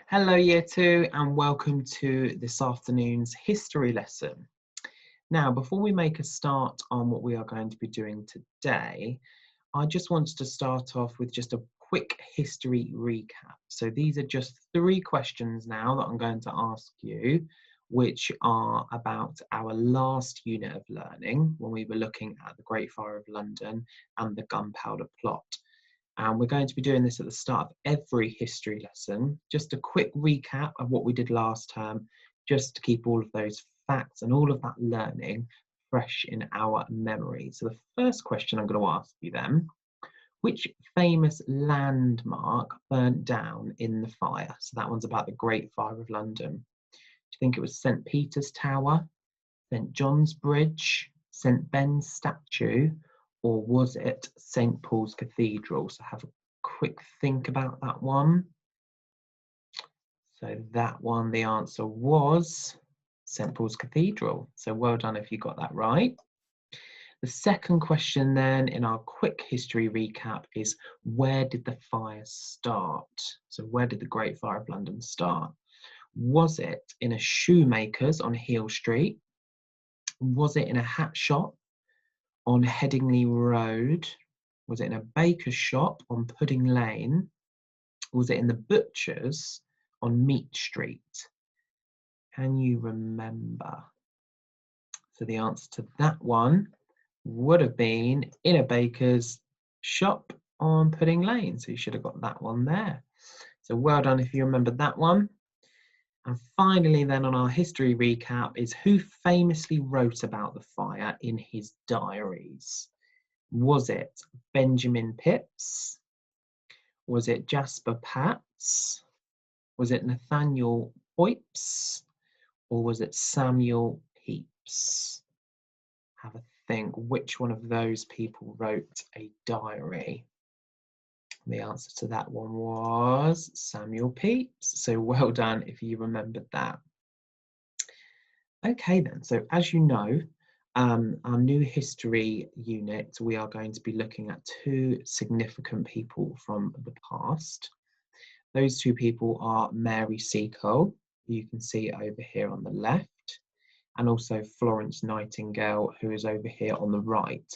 Hello Year 2 and welcome to this afternoon's history lesson. Now, before we make a start on what we are going to be doing today, I just wanted to start off with just a quick history recap. So these are just 3 questions now that I'm going to ask you, which are about our last unit of learning when we were looking at the Great Fire of London and the Gunpowder Plot. And we're going to be doing this at the start of every history lesson. Just a quick recap of what we did last term, just to keep all of those facts and all of that learning fresh in our memory. So the first question I'm going to ask you then, which famous landmark burnt down in the fire? So that one's about the Great Fire of London. Do you think it was St. Peter's Tower, St. John's Bridge, St. Ben's statue, or was it St. Paul's Cathedral? So have a quick think about that one. So that one, the answer was St. Paul's Cathedral. So well done if you got that right. The second question then in our quick history recap is, where did the fire start? So where did the Great Fire of London start? Was it in a shoemaker's on Hill Street? Was it in a hat shop on Headingley Road? Was it in a baker's shop on Pudding Lane? Was it in the butcher's on Meat Street? Can you remember? So the answer to that one would have been in a baker's shop on Pudding Lane. So you should have got that one there. So well done if you remembered that one. And finally then on our history recap is, who famously wrote about the fire in his diaries? Was it Benjamin Pipes? Was it Jasper Patz? Was it Nathaniel Poyps? Or was it Samuel Pepys? Have a think, which one of those people wrote a diary? The answer to that one was Samuel Pepys. So well done if you remembered that. Okay then, so as you know, our new history unit, we are going to be looking at 2 significant people from the past. Those 2 people are Mary Seacole, who you can see over here on the left, and also Florence Nightingale, who is over here on the right.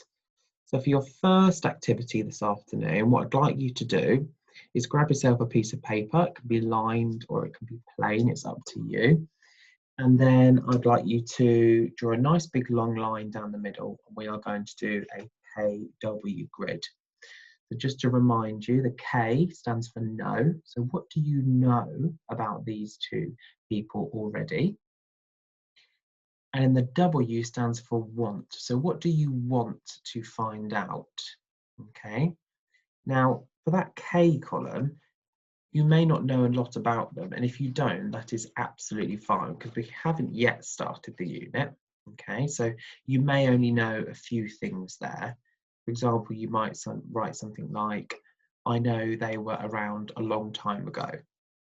So for your first activity this afternoon, what I'd like you to do is grab yourself a piece of paper. It can be lined or it can be plain, it's up to you. And then I'd like you to draw a nice big long line down the middle. We are going to do a KW grid. So just to remind you, the K stands for no. So what do you know about these 2 people already? And the W stands for want. So what do you want to find out? Okay. Now, for that K column, you may not know a lot about them. And if you don't, that is absolutely fine, because we haven't yet started the unit. Okay, so you may only know a few things there. For example, you might write something like, I know they were around a long time ago.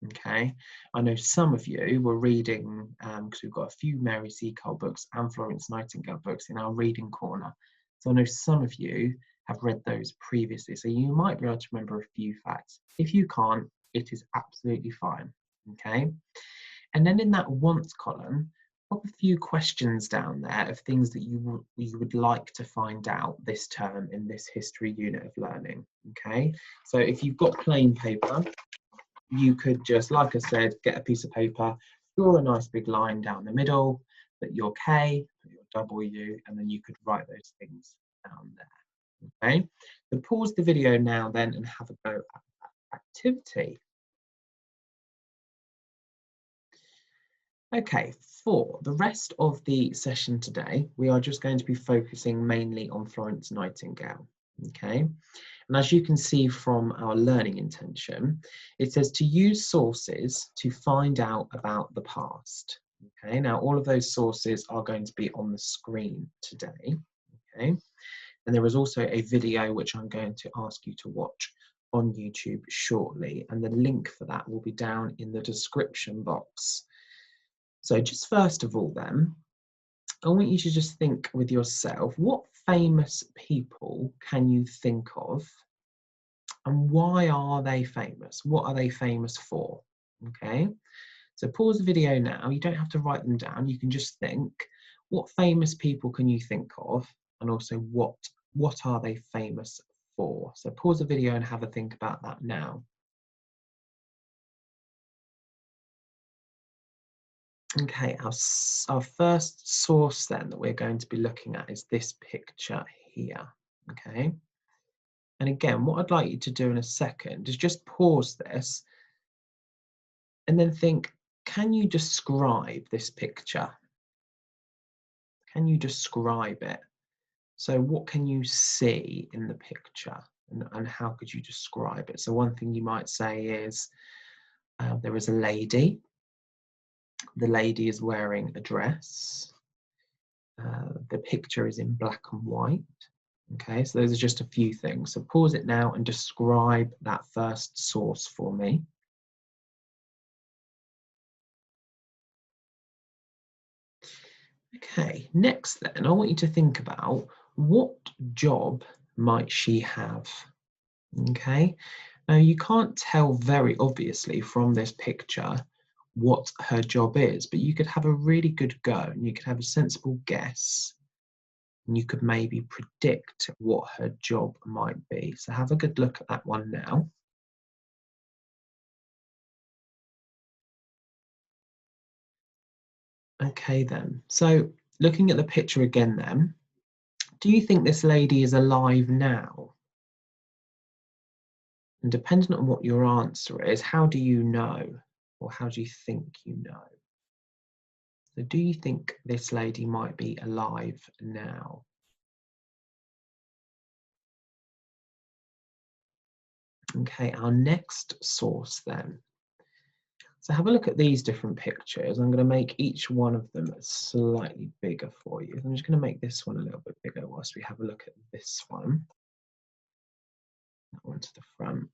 Okay, I know some of you were reading, because we've got a few Mary Seacole books and Florence Nightingale books in our reading corner. So I know some of you have read those previously, so you might be able to remember a few facts. If you can't, it is absolutely fine. Okay, and then in that wants column, pop a few questions down there of things that you would like to find out this term in this history unit of learning. Okay, so if you've got plain paper, you could just, like I said, get a piece of paper, draw a nice big line down the middle, put your K, put your W, and then you could write those things down there. Okay, so pause the video now then and have a go at that activity. Okay, for the rest of the session today, we are just going to be focusing mainly on Florence Nightingale. Okay, and as you can see from our learning intention, it says to use sources to find out about the past. Okay, now all of those sources are going to be on the screen today. Okay, and there is also a video which I'm going to ask you to watch on YouTube shortly, and the link for that will be down in the description box. So just first of all then, I want you to just think with yourself, what famous people can you think of and why are they famous? What are they famous for? Okay, so pause the video now. You don't have to write them down. You can just think, what famous people can you think of? And also what are they famous for? So pause the video and have a think about that now. Okay, our first source then that we're going to be looking at is this picture here, okay? And again, what I'd like you to do in a second is just pause this and then think, can you describe this picture? Can you describe it? So what can you see in the picture and how could you describe it? So one thing you might say is, there is a lady. The lady is wearing a dress. The picture is in black and white. Okay, so those are just a few things. So pause it now and describe that first source for me. Okay, next then, I want you to think about what job might she have? Okay, now you can't tell very obviously from this picture what her job is, but you could have a really good go and you could have a sensible guess and you could maybe predict what her job might be. So have a good look at that one now. Okay then, so looking at the picture again then, do you think this lady is alive now? And depending on what your answer is, how do you know? Or how do you think you know? So do you think this lady might be alive now? Okay, our next source then. So have a look at these different pictures. I'm going to make each one of them slightly bigger for you. I'm just going to make this one a little bit bigger whilst we have a look at this one. That one to the front.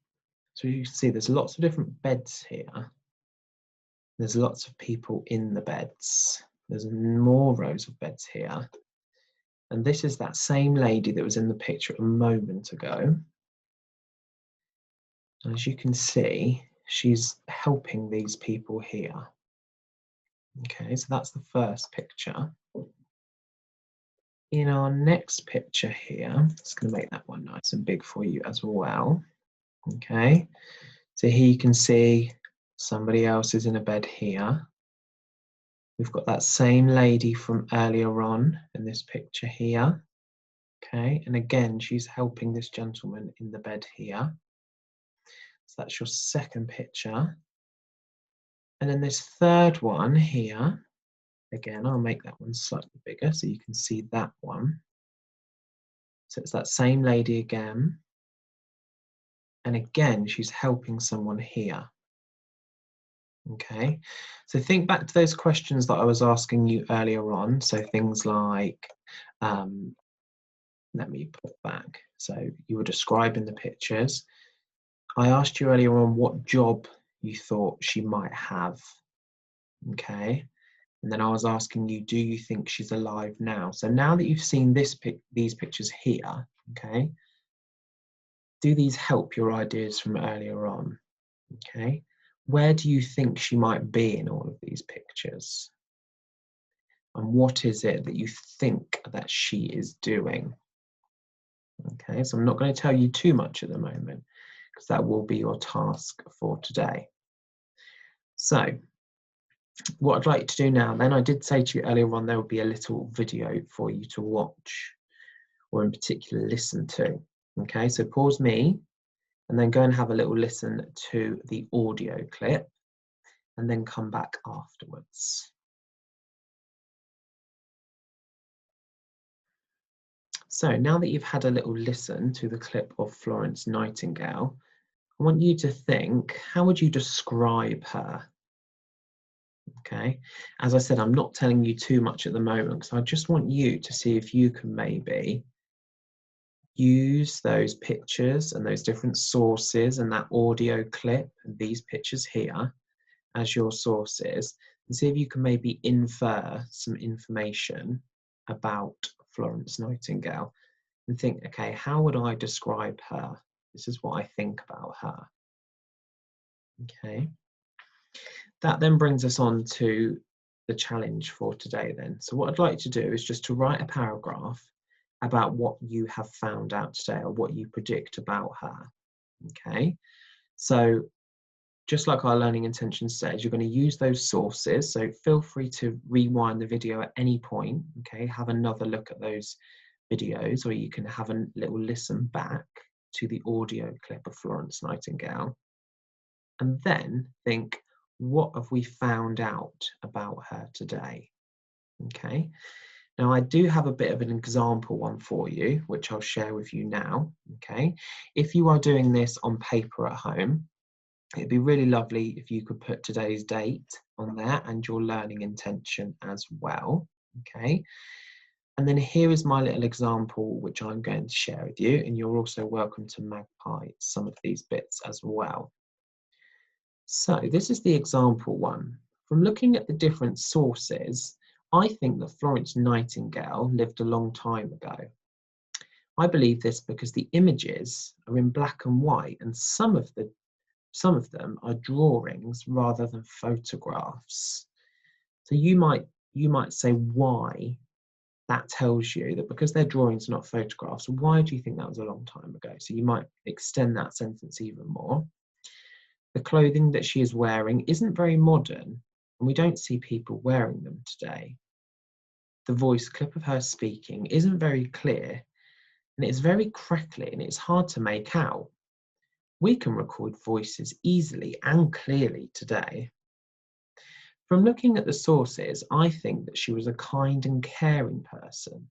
So you can see there's lots of different beds here. There's lots of people in the beds. There's more rows of beds here. And this is that same lady that was in the picture a moment ago. And as you can see, she's helping these people here. Okay, so that's the first picture. In our next picture here, I'm just going to make that one nice and big for you as well. Okay, so here you can see somebody else is in a bed here. We've got that same lady from earlier on in this picture here. Okay, and again, she's helping this gentleman in the bed here. So that's your second picture. And then this third one here, again, I'll make that one slightly bigger so you can see that one. So it's that same lady again. And again, she's helping someone here. Okay, so think back to those questions that I was asking you earlier on. So things like, let me put back. So you were describing the pictures. I asked you earlier on what job you thought she might have. Okay, and then I was asking you, do you think she's alive now? So now that you've seen these pictures here, okay, do these help your ideas from earlier on? Okay, where do you think she might be in all of these pictures? And what is it that you think that she is doing? Okay, so I'm not going to tell you too much at the moment because that will be your task for today. So what I'd like you to do now, then I did say to you earlier on, there will be a little video for you to watch or in particular listen to. Okay, so pause me and then go and have a little listen to the audio clip and then come back afterwards. So now that you've had a little listen to the clip of Florence Nightingale, I want you to think, how would you describe her? Okay, as I said, I'm not telling you too much at the moment because I just want you to see if you can maybe use those pictures and those different sources and that audio clip and these pictures here as your sources and see if you can maybe infer some information about Florence Nightingale and think, okay, how would I describe her? This is what I think about her. Okay. That then brings us on to the challenge for today then. So what I'd like to do is just to write a paragraph about what you have found out today or what you predict about her. Okay, so just like our learning intentions says, you're going to use those sources. So feel free to rewind the video at any point. Okay, have another look at those videos, or you can have a little listen back to the audio clip of Florence Nightingale. And then think, what have we found out about her today? Okay. Now I do have a bit of an example one for you, which I'll share with you now. Okay. If you are doing this on paper at home, it'd be really lovely if you could put today's date on there and your learning intention as well. Okay. And then here is my little example, which I'm going to share with you. And you're also welcome to magpie some of these bits as well. So this is the example one. From looking at the different sources, I think that Florence Nightingale lived a long time ago. I believe this because the images are in black and white, and some of them are drawings rather than photographs. So you might say why that tells you that because they're drawings, not photographs. Why do you think that was a long time ago? So you might extend that sentence even more. The clothing that she is wearing isn't very modern, and we don't see people wearing them today. The voice clip of her speaking isn't very clear, and it's very crackly and it's hard to make out. We can record voices easily and clearly today. From looking at the sources, I think that she was a kind and caring person,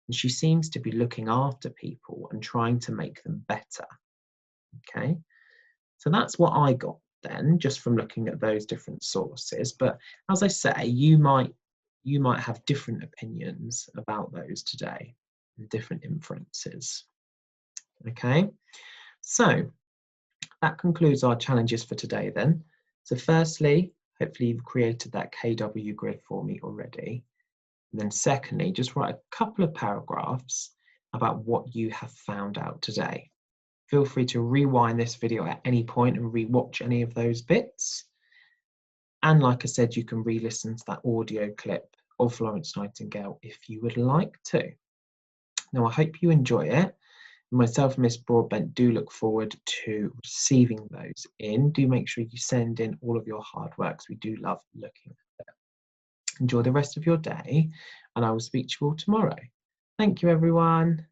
and she seems to be looking after people and trying to make them better. Okay. So that's what I got then, just from looking at those different sources. But as I say, you might have different opinions about those today, and different inferences. Okay, so that concludes our challenges for today then. So firstly, hopefully you've created that KW grid for me already. And then secondly, just write a couple of paragraphs about what you have found out today. Feel free to rewind this video at any point and rewatch any of those bits. And like I said, you can re-listen to that audio clip of Florence Nightingale if you would like to. Now, I hope you enjoy it. Myself and Miss Broadbent do look forward to receiving those in. Do make sure you send in all of your hard works. We do love looking at them. Enjoy the rest of your day, and I will speak to you all tomorrow. Thank you, everyone.